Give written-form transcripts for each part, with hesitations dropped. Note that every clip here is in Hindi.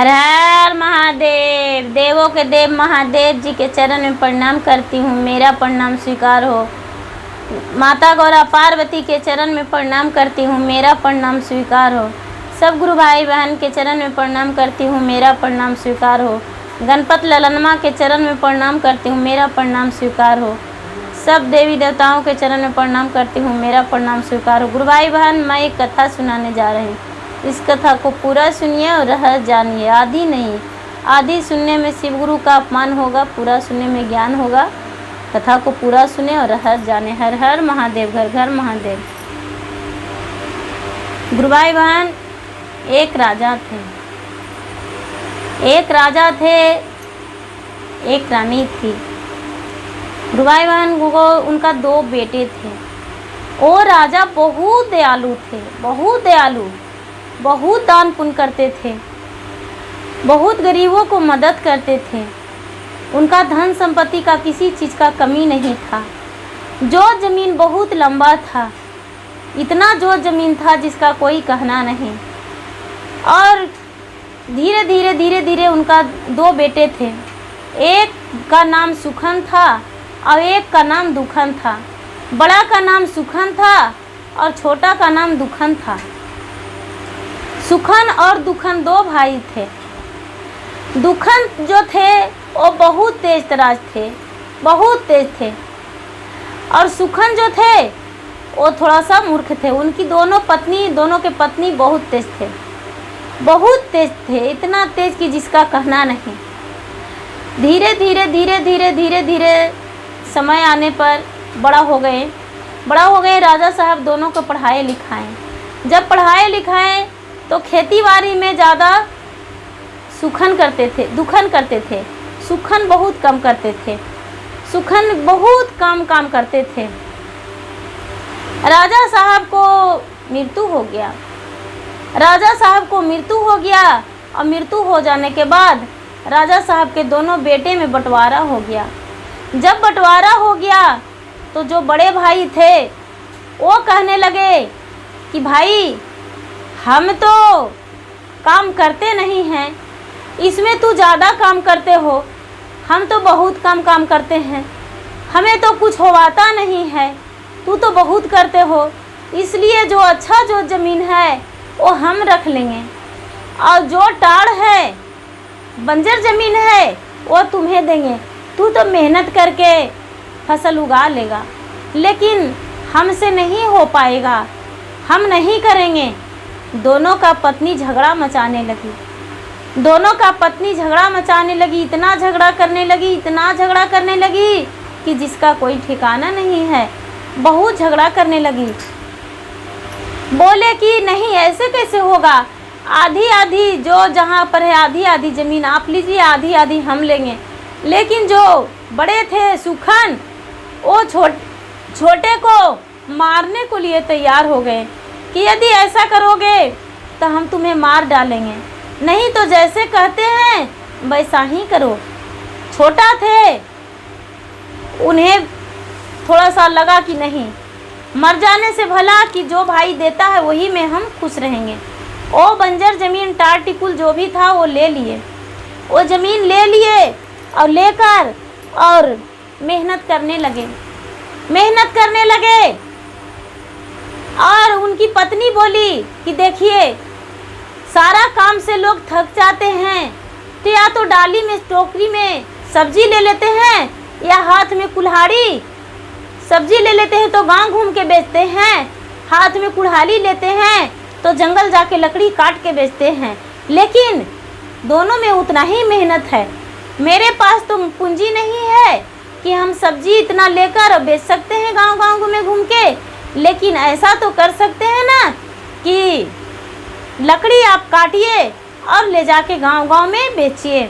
हर हर महादेव। देवों के देव महादेव जी के चरण में प्रणाम करती हूँ, मेरा प्रणाम स्वीकार हो। माता गौरा पार्वती के चरण में प्रणाम करती हूँ, मेरा प्रणाम स्वीकार हो। सब गुरु भाई बहन के चरण में प्रणाम करती हूँ, मेरा प्रणाम स्वीकार हो। गणपत ललनमा के चरण में प्रणाम करती हूँ, मेरा प्रणाम स्वीकार हो। सब देवी देवताओं के चरण में प्रणाम करती हूँ, मेरा प्रणाम स्वीकार हो। गुरु भाई बहन, मैं एक कथा सुनाने जा रही हूँ। इस कथा को पूरा सुनिए और रहस्य जानिए। आधी नहीं, आधी सुनने में शिव गुरु का अपमान होगा, पूरा सुनने में ज्ञान होगा। कथा को पूरा सुने और रहस्य जाने। हर हर महादेव, घर घर महादेव। गुरु भाई बहन, एक राजा थे, एक राजा थे, एक रानी थी। गुरु भाई बहन को उनका 2 बेटे थे। वो राजा बहुत दयालु थे, बहुत दयालु, बहुत दान पुण्य करते थे, बहुत गरीबों को मदद करते थे। उनका धन संपत्ति का किसी चीज़ का कमी नहीं था। जो ज़मीन बहुत लंबा था, इतना जो ज़मीन था जिसका कोई कहना नहीं। और धीरे धीरे धीरे धीरे उनका 2 बेटे थे। एक का नाम सुखन था और एक का नाम दुखन था। बड़ा का नाम सुखन था और छोटा का नाम दुखन था। सुखन और दुखन 2 भाई थे। दुखन जो थे वो बहुत तेज तराज थे, बहुत तेज थे। और सुखन जो थे वो थोड़ा सा मूर्ख थे। उनकी दोनों के पत्नी बहुत तेज थे, बहुत तेज थे, इतना तेज कि जिसका कहना नहीं। धीरे धीरे धीरे धीरे धीरे धीरे समय आने पर बड़ा हो गए। राजा साहब दोनों को पढ़ाए लिखाए। जब पढ़ाए लिखाए तो खेती बाड़ी में ज़्यादा दुखन करते थे। सुखन बहुत कम करते थे। सुखन बहुत कम काम करते थे। राजा साहब को मृत्यु हो गया। राजा साहब को मृत्यु हो गया और मृत्यु हो जाने के बाद राजा साहब के दोनों बेटे में बंटवारा हो गया। जब बंटवारा हो गया तो जो बड़े भाई थे वो कहने लगे कि भाई, हम तो काम करते नहीं हैं, इसमें तू ज़्यादा काम करते हो, हम तो बहुत कम काम करते हैं, हमें तो कुछ होवाता नहीं है, तू तो बहुत करते हो, इसलिए जो ज़मीन है वो हम रख लेंगे और जो टाड़ है, बंजर ज़मीन है, वो तुम्हें देंगे। तू तो मेहनत करके फसल उगा लेगा, लेकिन हमसे नहीं हो पाएगा, हम नहीं करेंगे। दोनों का पत्नी झगड़ा मचाने लगी। इतना झगड़ा करने लगी कि जिसका कोई ठिकाना नहीं है। बहुत झगड़ा करने लगी। बोले कि नहीं, ऐसे कैसे होगा, आधी आधी जो जहाँ पर है आधी आधी ज़मीन आप लीजिए, आधी आधी हम लेंगे। लेकिन जो बड़े थे सुखन, वो छोटे को मारने को लिए तैयार हो गए कि यदि ऐसा करोगे तो हम तुम्हें मार डालेंगे, नहीं तो जैसे कहते हैं वैसा ही करो। छोटा थे, उन्हें थोड़ा सा लगा कि नहीं, मर जाने से भला कि जो भाई देता है वही में हम खुश रहेंगे। वो बंजर ज़मीन टार टिकुल जो भी था वो ले लिए। वो ज़मीन ले लिए और लेकर और मेहनत करने लगे। और उनकी पत्नी बोली कि देखिए, सारा काम से लोग थक जाते हैं तो या तो डाली में टोकरी में सब्जी ले लेते हैं या हाथ में कुल्हाड़ी सब्जी ले लेते हैं तो गांव घूम के बेचते हैं, हाथ में कुल्हाड़ी लेते हैं तो जंगल जाके लकड़ी काट के बेचते हैं। लेकिन दोनों में उतना ही मेहनत है। मेरे पास तो पूंजी नहीं है कि हम सब्जी इतना लेकर बेच सकते हैं गांव में घूम के, लेकिन ऐसा तो कर सकते हैं ना कि लकड़ी आप काटिए और ले जाके गांव में बेचिए।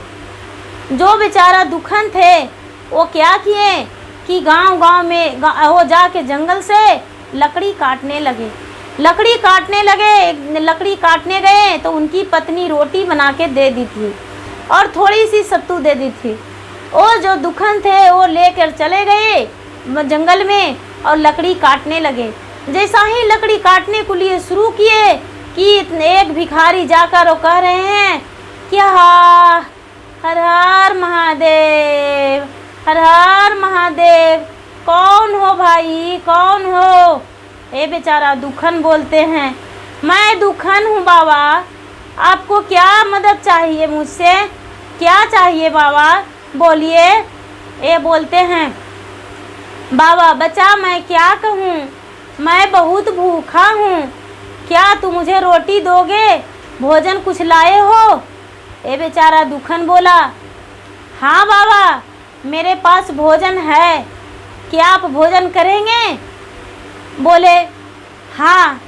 जो बेचारा दुखन थे वो क्या किए कि गांव में वो जाके जंगल से लकड़ी काटने काटने गए तो उनकी पत्नी रोटी बना के दे दी थी और थोड़ी सी सत्तू दे दी थी। वो जो दुखन थे वो लेकर चले गए जंगल में और लकड़ी काटने लगे। जैसा ही लकड़ी काटने को लिए शुरू किए कि एक भिखारी जाकर वो कह रहे हैं कि हर महादेव, हर हर महादेव। कौन हो भाई, कौन हो? ये बेचारा दुखन बोलते हैं, मैं दुखन हूँ बाबा, आपको क्या मदद चाहिए मुझसे? क्या चाहिए बाबा, बोलिए। ये बोलते हैं, बाबा बचा मैं क्या कहूँ, मैं बहुत भूखा हूँ, क्या तू मुझे रोटी दोगे, भोजन कुछ लाए हो? ये बेचारा दुखन बोला, हाँ बाबा मेरे पास भोजन है, क्या आप भोजन करेंगे? बोले, हाँ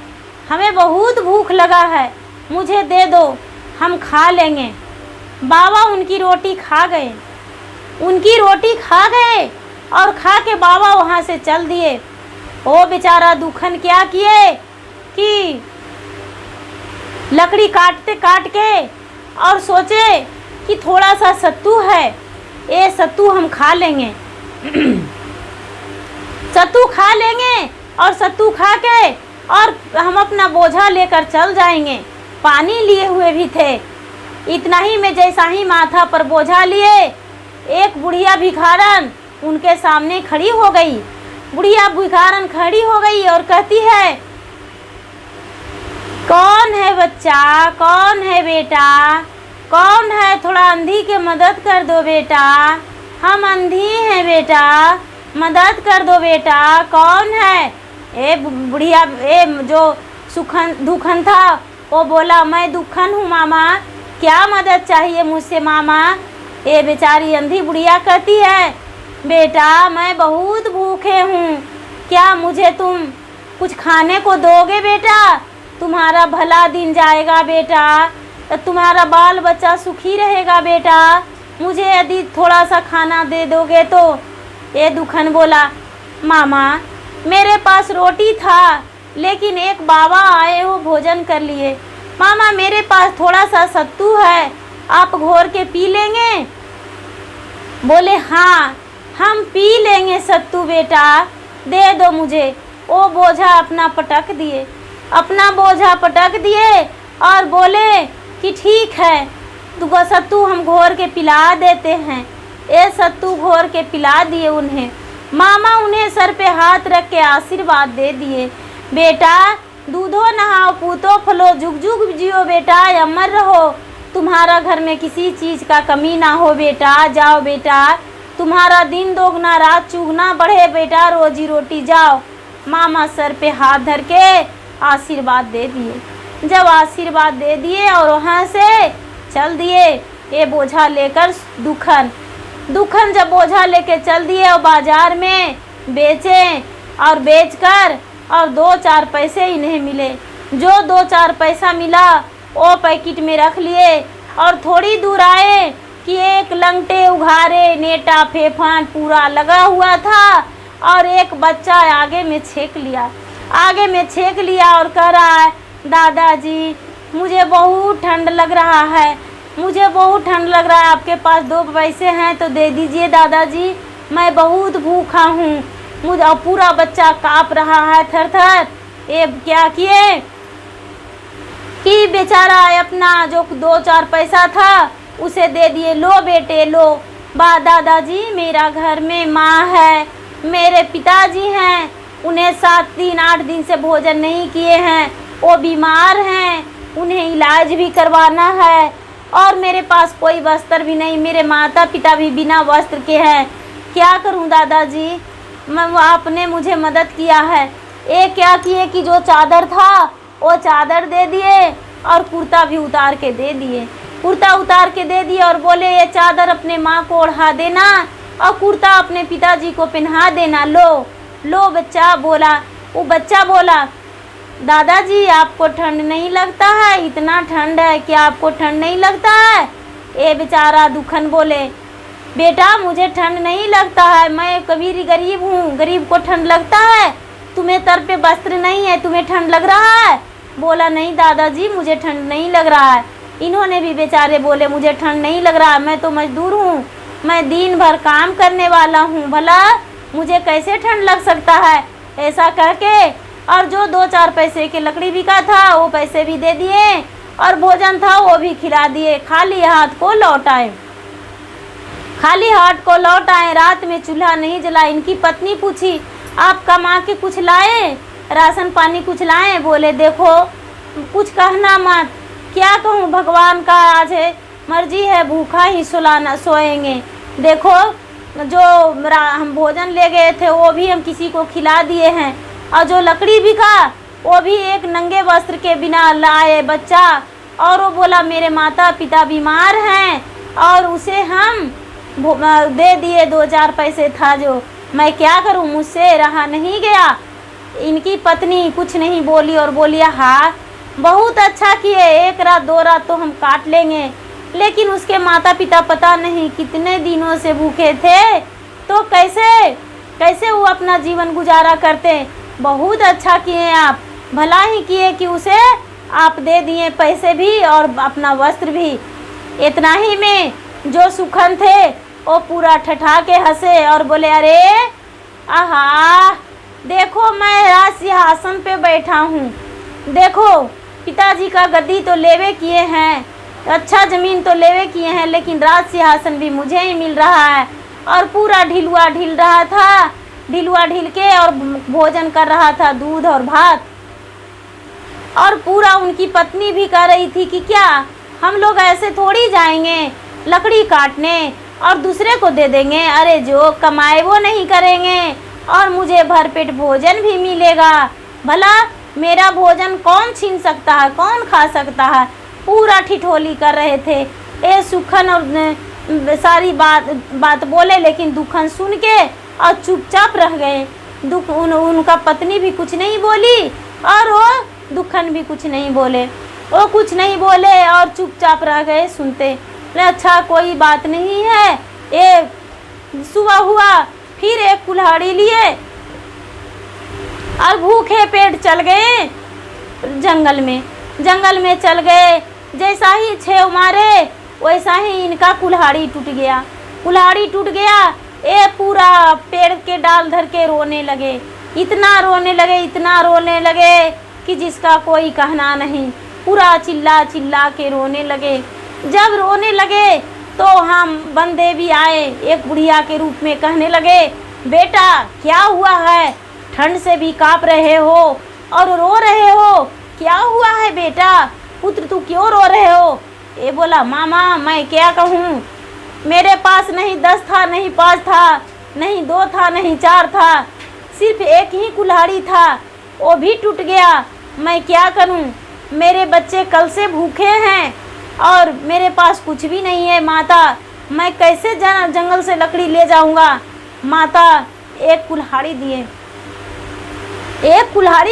हमें बहुत भूख लगा है, मुझे दे दो, हम खा लेंगे। बाबा उनकी रोटी खा गए, उनकी रोटी खा गए और खा के बाबा वहाँ से चल दिए। वो बेचारा दुखन क्या किए कि लकड़ी काटते काट के और सोचे कि थोड़ा सा सत्तू है, ये सत्तू हम खा लेंगे। सत्तू खा लेंगे और सत्तू खा के और हम अपना बोझा लेकर चल जाएंगे। पानी लिए हुए भी थे। इतना ही में जैसा ही माथा पर बोझा लिए, एक बुढ़िया भिखारन उनके सामने खड़ी हो गई। बुढ़िया भिखारन खड़ी हो गई और कहती है, कौन है बच्चा, कौन है बेटा, कौन है, थोड़ा अंधी की मदद कर दो बेटा, हम अंधी हैं बेटा, मदद कर दो बेटा, कौन है? ए बुढ़िया, ए जो दुखन था वो बोला, मैं दुखन हूँ मामा, क्या मदद चाहिए मुझसे मामा? ये बेचारी अंधी बुढ़िया कहती है, बेटा मैं बहुत भूखे हूँ, क्या मुझे तुम कुछ खाने को दोगे बेटा? तुम्हारा भला दिन जाएगा बेटा, तो तुम्हारा बाल बच्चा सुखी रहेगा बेटा, मुझे यदि थोड़ा सा खाना दे दोगे तो। ये दुखन बोला, मामा मेरे पास रोटी था, लेकिन एक बाबा आए हो भोजन कर लिए। मामा मेरे पास थोड़ा सा सत्तू है, आप घोर के पी लेंगे? बोले, हाँ हम पी लेंगे सत्तू बेटा, दे दो मुझे। वो बोझा अपना पटक दिए, अपना बोझा पटक दिए और बोले कि ठीक है, तुमको सत्तू हम घोर के पिला देते हैं। ये सत्तू घोर के पिला दिए उन्हें। मामा उन्हें सर पे हाथ रख के आशीर्वाद दे दिए, बेटा दूधो नहाओ पूतो फलो, जुग जुग जियो बेटा, अमर रहो, तुम्हारा घर में किसी चीज़ का कमी ना हो बेटा, जाओ बेटा, तुम्हारा दिन दोगुना रात चुगना बढ़े बेटा, रोजी रोटी जाओ। मामा सर पे हाथ धर के आशीर्वाद दे दिए। जब आशीर्वाद दे दिए और वहाँ से चल दिए ये बोझा लेकर दुखन जब बोझा लेके चल दिए और बाज़ार में बेचे और बेचकर और 2-4 पैसे इन्हें मिले। जो 2-4 पैसा मिला वो पैकेट में रख लिए और थोड़ी दूर आए कि एक लंगटे उघारे नेटा फेफान पूरा लगा हुआ था और एक बच्चा आगे में छेक लिया और कह रहा है, दादाजी मुझे बहुत ठंड लग रहा है, मुझे बहुत ठंड लग रहा है, आपके पास 2 पैसे हैं तो दे दीजिए दादाजी, मैं बहुत भूखा हूँ। मुझे पूरा बच्चा काँप रहा है थर-थर। ये क्या किए कि बेचारा अपना जो 2-4 पैसा था उसे दे दिए, लो बेटे लो। दादाजी मेरा घर में माँ है, मेरे पिताजी हैं, उन्हें 7 दिन 8 दिन से भोजन नहीं किए हैं, वो बीमार हैं, उन्हें इलाज भी करवाना है और मेरे पास कोई वस्त्र भी नहीं, मेरे माता पिता भी बिना वस्त्र के हैं, क्या करूं दादाजी? आपने मुझे मदद किया है। ये क्या किए कि जो चादर था वो चादर दे दिए और कुर्ता भी उतार के दे दिए, कुर्ता उतार के दे दिए और बोले ये चादर अपने माँ को ओढ़ा देना और कुर्ता अपने पिताजी को पहना देना, लो बच्चा बोला। वो बच्चा बोला, दादाजी आपको ठंड नहीं लगता है? इतना ठंड है कि आपको ठंड नहीं लगता है? ये बेचारा दुखन बोले, बेटा मुझे ठंड नहीं लगता है, मैं कभी गरीब हूँ, गरीब को ठंड लगता है, तुम्हें सर पे वस्त्र नहीं है, तुम्हें ठंड लग रहा है? बोला, नहीं दादाजी मुझे ठंड नहीं लग रहा है। इन्होंने भी बेचारे बोले, मुझे ठंड नहीं लग रहा है, मैं तो मजदूर हूँ, मैं दिन भर काम करने वाला हूँ, भला मुझे कैसे ठंड लग सकता है? ऐसा कह के और जो 2-4 पैसे के लकड़ी बिका था वो पैसे भी दे दिए और भोजन था वो भी खिला दिए, खाली हाथ को लौटाए। खाली हाथ को लौट आए, रात में चूल्हा नहीं जलाए। इनकी पत्नी पूछी, आप कमा के कुछ लाए, राशन पानी कुछ लाए? बोले देखो कुछ कहना मत। क्या कहूँ, भगवान का आज है मर्जी है, भूखा ही सुलाना सोएंगे। देखो जो हम भोजन ले गए थे वो भी हम किसी को खिला दिए हैं, और जो लकड़ी बिका वो भी एक नंगे वस्त्र के बिना लाए बच्चा। और वो बोला मेरे माता पिता बीमार हैं और उसे हम दे दिए, 2-4 पैसे था जो, मैं क्या करूं, मुझसे रहा नहीं गया। इनकी पत्नी कुछ नहीं बोली और बोली हाँ बहुत अच्छा किए, 1 रात 2 रात तो हम काट लेंगे। लेकिन उसके माता पिता पता नहीं कितने दिनों से भूखे थे, तो कैसे वो अपना जीवन गुजारा करते। बहुत अच्छा किए आप, भला ही किए कि उसे आप दे दिए पैसे भी और अपना वस्त्र भी। इतना ही में जो सुखन थे वो पूरा ठठा के हंसे और बोले अरे आहा देखो मैं राज सिंहासन पे बैठा हूँ, देखो पिताजी का गद्दी तो लेवे किए हैं, अच्छा ज़मीन तो लेवे किए हैं, लेकिन राज सिंहासन भी मुझे ही मिल रहा है। और पूरा ढिलुआ ढिल रहा था, ढिलुआ ढिल के और भोजन कर रहा था, दूध और भात। और पूरा उनकी पत्नी भी कह रही थी कि क्या हम लोग ऐसे थोड़ी जाएंगे लकड़ी काटने और दूसरे को दे देंगे, अरे जो कमाए वो नहीं करेंगे और मुझे भरपेट भोजन भी मिलेगा। भला मेरा भोजन कौन छीन सकता है, कौन खा सकता है। पूरा ठिठोली कर रहे थे। ए सुखन और सारी बात बोले, लेकिन दुखन सुन के और चुपचाप रह गए। उनका पत्नी भी कुछ नहीं बोली और वो दुखन भी कुछ नहीं बोले, वो कुछ नहीं बोले और चुपचाप रह गए सुनते। अच्छा कोई बात नहीं है। ये सुबह हुआ, फिर एक कुल्हाड़ी लिए और भूखे पेट चल गए जंगल में चल गए। जैसा ही छेव मारे वैसा ही इनका कुल्हाड़ी टूट गया। ये पूरा पेड़ के डाल धर के रोने लगे, इतना रोने लगे कि जिसका कोई कहना नहीं। पूरा चिल्ला के रोने लगे। जब रोने लगे तो हम बंदे भी आए, एक बुढ़िया के रूप में कहने लगे बेटा क्या हुआ है, ठंड से भी काँप रहे हो और रो रहे हो, क्या हुआ है बेटा, पुत्र तू क्यों रो रहे हो। ये बोला मामा मैं क्या कहूँ, मेरे पास नहीं 10 था, नहीं 5 था, नहीं 2 था, नहीं 4 था, सिर्फ एक ही कुल्हाड़ी था, वो भी टूट गया। मैं क्या करूँ, मेरे बच्चे कल से भूखे हैं और मेरे पास कुछ भी नहीं है माता, मैं कैसे जंगल से लकड़ी ले जाऊँगा। माता एक कुल्हाड़ी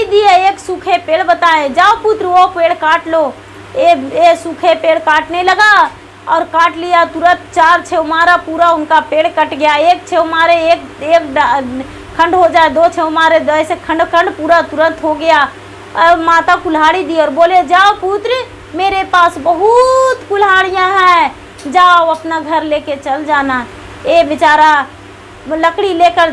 दिए, एक सूखे पेड़ बताए, जाओ पुत्र वो पेड़ काट लो। ये सूखे पेड़ काटने लगा और काट लिया, तुरंत 4 छेव मारा, पूरा उनका पेड़ कट गया। 1 छेव मारे एक खंड हो जाए, 2 छेव मारे, ऐसे खंड पूरा तुरंत हो गया। और माता कुल्हाड़ी दी और बोले जाओ पुत्र मेरे पास बहुत कुल्हाड़ियाँ हैं, जाओ अपना घर लेके चल जाना। ये बेचारा लकड़ी लेकर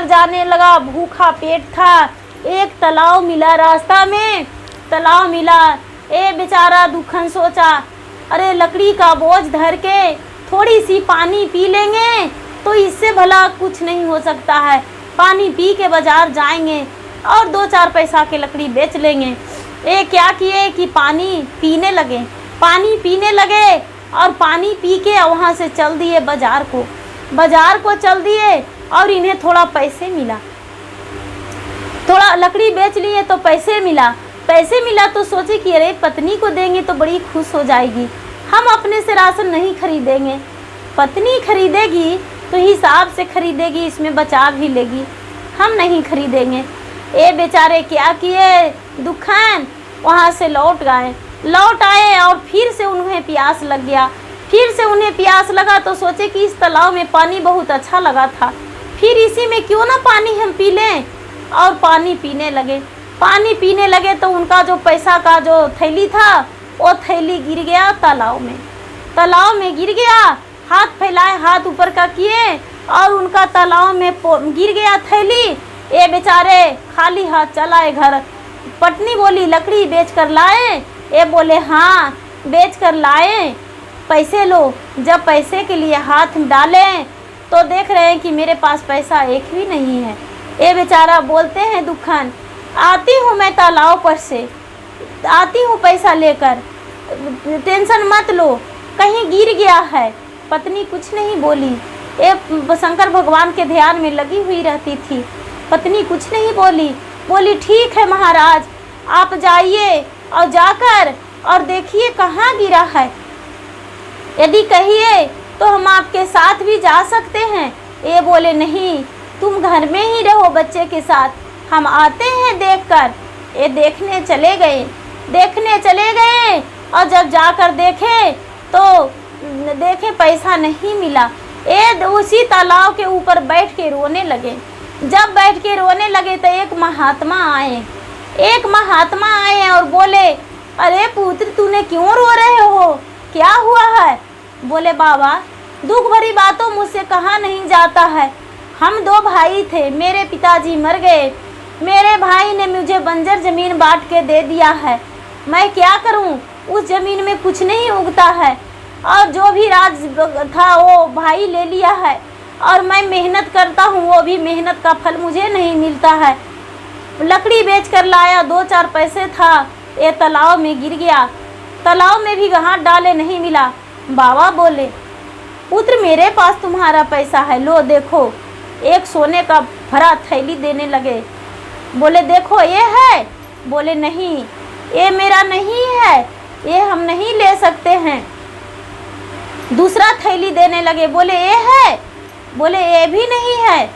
जाने लगा, भूखा पेट था। एक तालाब मिला रास्ता में, ये बेचारा दुखन सोचा अरे लकड़ी का बोझ धर के थोड़ी सी पानी पी लेंगे तो इससे भला कुछ नहीं हो सकता है। पानी पी के बाजार जाएंगे और 2-4 पैसा के लकड़ी बेच लेंगे। ये क्या किए कि पानी पीने लगे और पानी पी के वहाँ से चल दिए बाजार को चल दिए और इन्हें थोड़ा पैसे मिला, थोड़ा लकड़ी बेच लिए तो पैसे मिला तो सोचे कि अरे पत्नी को देंगे तो बड़ी खुश हो जाएगी, हम अपने से राशन नहीं खरीदेंगे, पत्नी खरीदेगी तो हिसाब से खरीदेगी, इसमें बचा भी लेगी, हम नहीं खरीदेंगे। ये बेचारे क्या किए, दुखन वहाँ से लौट आए और फिर से उन्हें प्यास लगा तो सोचे कि इस तालाब में पानी बहुत अच्छा लगा था, फिर इसी में क्यों ना पानी हम पी लें। और पानी पीने लगे तो उनका जो पैसा का जो थैली था वो थैली गिर गया तालाब में गिर गया। हाथ फैलाए, हाथ ऊपर का किए और उनका तालाब में गिर गया थैली। ये बेचारे खाली हाथ चलाए घर। पत्नी बोली लकड़ी बेच कर लाए, ये बोले हाँ बेच कर लाए। पैसे लो। जब पैसे के लिए हाथ डालें तो देख रहे हैं कि मेरे पास पैसा एक भी नहीं है। ये बेचारा बोलते हैं दुखन, आती हूँ मैं तालाब पर से, आती हूँ पैसा लेकर, टेंशन मत लो, कहीं गिर गया है। पत्नी कुछ नहीं बोली, ये शंकर भगवान के ध्यान में लगी हुई रहती थी। पत्नी कुछ नहीं बोली, बोली ठीक है महाराज, आप जाइए और जाकर और देखिए कहाँ गिरा है, यदि कहिए तो हम आपके साथ भी जा सकते हैं। ये बोले नहीं, तुम घर में ही रहो बच्चे के साथ, हम आते हैं देखकर। ये देखने चले गए और जब जाकर देखे तो देखे पैसा नहीं मिला। ये उसी तालाब के ऊपर बैठ के रोने लगे। जब बैठ के रोने लगे तो एक महात्मा आए और बोले, अरे पुत्र तूने क्यों रो रहे हो, क्या हुआ है? बोले बाबा, दुख भरी बातों मुझसे कहा नहीं जाता है। हम 2 भाई थे, मेरे पिताजी मर गए, मेरे भाई ने मुझे बंजर ज़मीन बांट के दे दिया है। मैं क्या करूं? उस ज़मीन में कुछ नहीं उगता है और जो भी राज था वो भाई ले लिया है और मैं मेहनत करता हूं, वो भी मेहनत का फल मुझे नहीं मिलता है। लकड़ी बेच कर लाया, 2-4 पैसे था, ये तालाब में गिर गया, तालाब में भी हाथ डाले नहीं मिला। बाबा बोले, पुत्र मेरे पास तुम्हारा पैसा है, लो देखो। एक सोने का भरा थैली देने लगे। बोले देखो ये है? बोले नहीं, ये मेरा नहीं है, ये हम नहीं ले सकते हैं। दूसरा थैली देने लगे। बोले ये है? बोले ये भी नहीं है।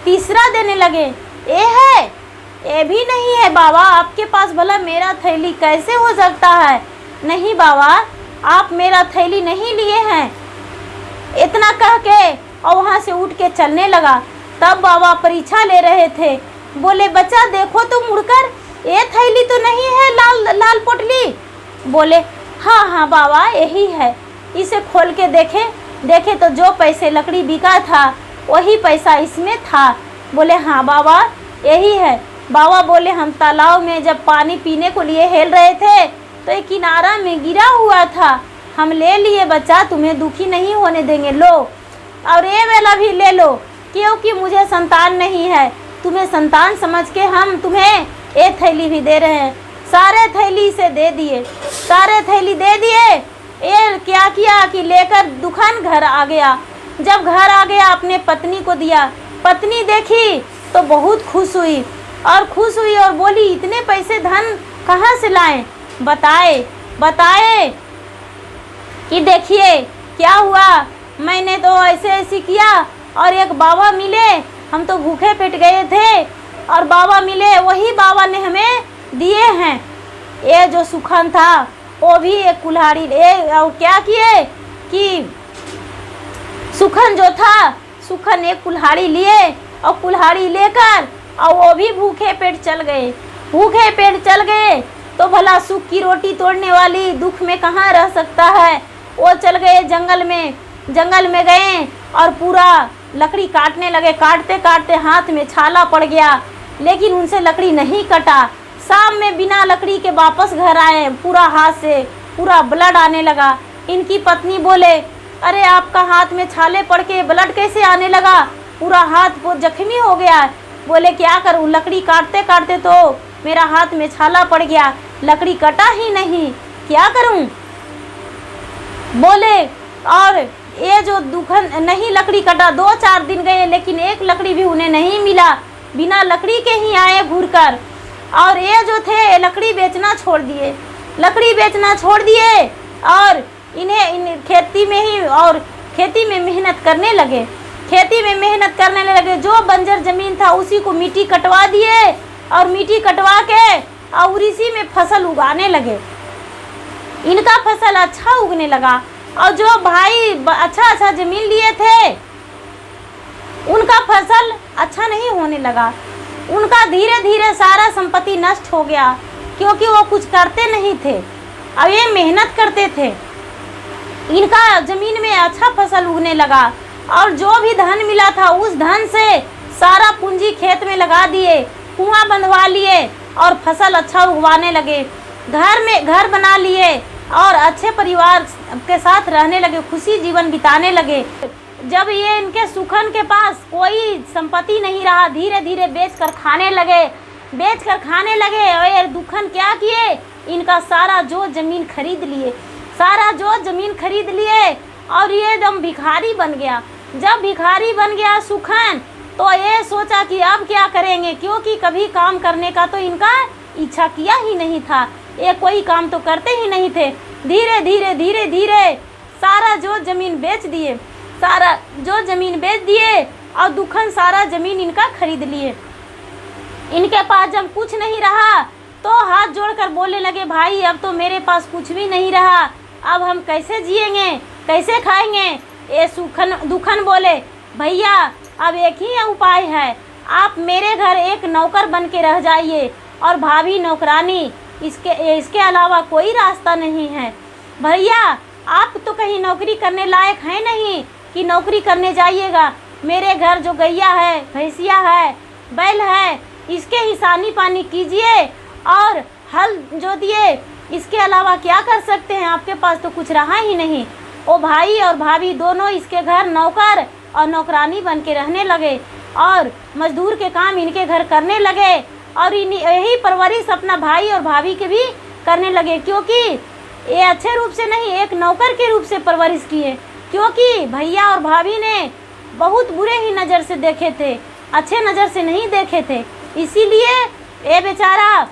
तीसरा देने लगे, ये है? ये भी नहीं है। बाबा आपके पास भला मेरा थैली कैसे हो सकता है? नहीं बाबा, आप मेरा थैली नहीं लिए हैं। इतना कह के और वहाँ से उठ के चलने लगा। तब बाबा परीक्षा ले रहे थे। बोले बच्चा देखो तो मुड़कर, ये थैली तो नहीं है लाल पोटली? बोले हाँ बाबा यही है। इसे खोल के देखे तो जो पैसे लकड़ी बिका था वही पैसा इसमें था। बोले हाँ बाबा यही है। बाबा बोले हम तालाब में जब पानी पीने को लिए हेल रहे थे तो एक किनारा में गिरा हुआ था, हम ले लिए बच्चा, तुम्हें दुखी नहीं होने देंगे, लो। और ये वाला भी ले लो, क्योंकि मुझे संतान नहीं है, तुम्हें संतान समझ के हम तुम्हें ये थैली भी दे रहे हैं। सारे थैली से दे दिए, सारे थैली दे दिए। ये क्या किया कि लेकर दुकान घर आ गया। जब घर आ गया अपने पत्नी को दिया। पत्नी देखी तो बहुत खुश हुई और बोली इतने पैसे धन कहाँ से लाएं? बताए कि देखिए क्या हुआ, मैंने तो ऐसे किया और एक बाबा मिले, हम तो भूखे पेट गए थे और बाबा मिले, वही बाबा ने हमें दिए हैं। ये जो सुखन था वो भी एक कुल्हाड़ी और क्या किए कि सुखन जो था, सुखन एक कुल्हाड़ी लिए और कुल्हाड़ी लेकर और वो भी भूखे पेट चल गए। तो भला सुख की रोटी तोड़ने वाली दुख में कहाँ रह सकता है। वो चल गए जंगल में गए और पूरा लकड़ी काटने लगे। काटते काटते हाथ में छाला पड़ गया, लेकिन उनसे लकड़ी नहीं कटा। शाम में बिना लकड़ी के वापस घर आए, पूरा हाथ से पूरा ब्लड आने लगा। इनकी पत्नी बोले, अरे आपका हाथ में छाले पड़ के ब्लड कैसे आने लगा? पूरा हाथ बहुत जख्मी हो गया। बोले क्या करूं, लकड़ी काटते काटते तो मेरा हाथ में छाला पड़ गया, लकड़ी कटा ही नहीं, क्या करूं? बोले और ये जो दुखन नहीं लकड़ी कटा, 2-4 दिन गए लेकिन एक लकड़ी भी उन्हें नहीं मिला, बिना लकड़ी के ही आए घूरकर। और ये जो थे लकड़ी बेचना छोड़ दिए और इन्हें खेती में मेहनत करने लगे। जो बंजर ज़मीन था उसी को मिट्टी कटवा दिए और मिट्टी कटवा के और इसी में फसल उगाने लगे। इनका फसल अच्छा उगने लगा और जो भाई अच्छा ज़मीन लिए थे उनका फसल अच्छा नहीं होने लगा। उनका धीरे धीरे सारा संपत्ति नष्ट हो गया, क्योंकि वो कुछ करते नहीं थे और ये मेहनत करते थे। इनका ज़मीन में अच्छा फसल उगने लगा और जो भी धन मिला था उस धन से सारा पूंजी खेत में लगा दिए, कुआं बंधवा लिए और फसल अच्छा उगवाने लगे। घर बना लिए और अच्छे परिवार के साथ रहने लगे, खुशी जीवन बिताने लगे। जब ये इनके सुखन के पास कोई संपत्ति नहीं रहा, धीरे धीरे बेचकर खाने लगे। और ये दुखन क्या किए, इनका सारा जो ज़मीन खरीद लिए और ये एकदम भिखारी बन गया। जब भिखारी बन गया सुखन, तो ये सोचा कि अब क्या करेंगे, क्योंकि कभी काम करने का तो इनका इच्छा किया ही नहीं था, ये कोई काम तो करते ही नहीं थे। धीरे धीरे सारा जो ज़मीन बेच दिए और दुखन सारा ज़मीन इनका खरीद लिए। इनके पास जब कुछ नहीं रहा तो हाथ जोड़कर बोलने लगे, भाई अब तो मेरे पास कुछ भी नहीं रहा, अब हम कैसे जिएंगे, कैसे खाएंगे। ये दुखन बोले, भैया अब एक ही उपाय है, आप मेरे घर एक नौकर बन के रह जाइए और भाभी नौकरानी, इसके अलावा कोई रास्ता नहीं है। भैया आप तो कहीं नौकरी करने लायक हैं नहीं कि नौकरी करने जाइएगा। मेरे घर जो गैया है, भैंसिया है, बैल है, इसके ही सानी पानी कीजिए और हल जोतिए, इसके अलावा क्या कर सकते हैं, आपके पास तो कुछ रहा ही नहीं। वो भाई और भाभी दोनों इसके घर नौकर और नौकरानी बन के रहने लगे और मजदूर के काम इनके घर करने लगे और यही परवरिश अपना भाई और भाभी के भी करने लगे, क्योंकि ये अच्छे रूप से नहीं, एक नौकर के रूप से परवरिश किए, क्योंकि भैया और भाभी ने बहुत बुरे ही नज़र से देखे थे, अच्छे नज़र से नहीं देखे थे। इसीलिए ये बेचारा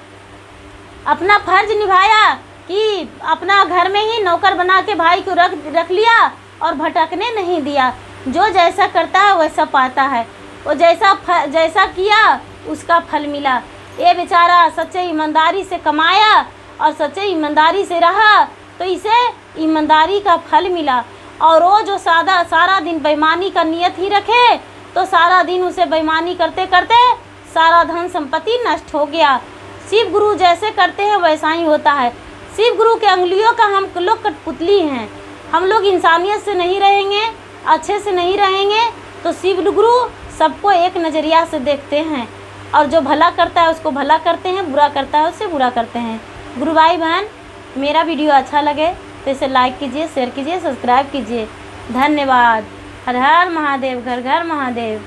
अपना फर्ज निभाया कि अपना घर में ही नौकर बना के भाई को रख लिया और भटकने नहीं दिया। जो जैसा करता है वैसा पाता है, वो जैसा किया उसका फल मिला। ये बेचारा सच्चे ईमानदारी से कमाया और सच्चे ईमानदारी से रहा, तो इसे ईमानदारी का फल मिला। और वो जो सारा दिन बेईमानी का नियत ही रखे, तो सारा दिन उसे बेईमानी करते करते सारा धन संपत्ति नष्ट हो गया। शिव गुरु जैसे करते हैं वैसा ही होता है। शिव गुरु के अंगुलियों का हम लोग कठपुतली हैं। हम लोग इंसानियत से नहीं रहेंगे, अच्छे से नहीं रहेंगे, तो शिव गुरु सबको एक नज़रिया से देखते हैं और जो भला करता है उसको भला करते हैं, बुरा करता है उससे बुरा करते हैं। गुरु भाई बहन, मेरा वीडियो अच्छा लगे तो इसे लाइक कीजिए, शेयर कीजिए, सब्सक्राइब कीजिए। धन्यवाद। हर हर महादेव, घर घर महादेव।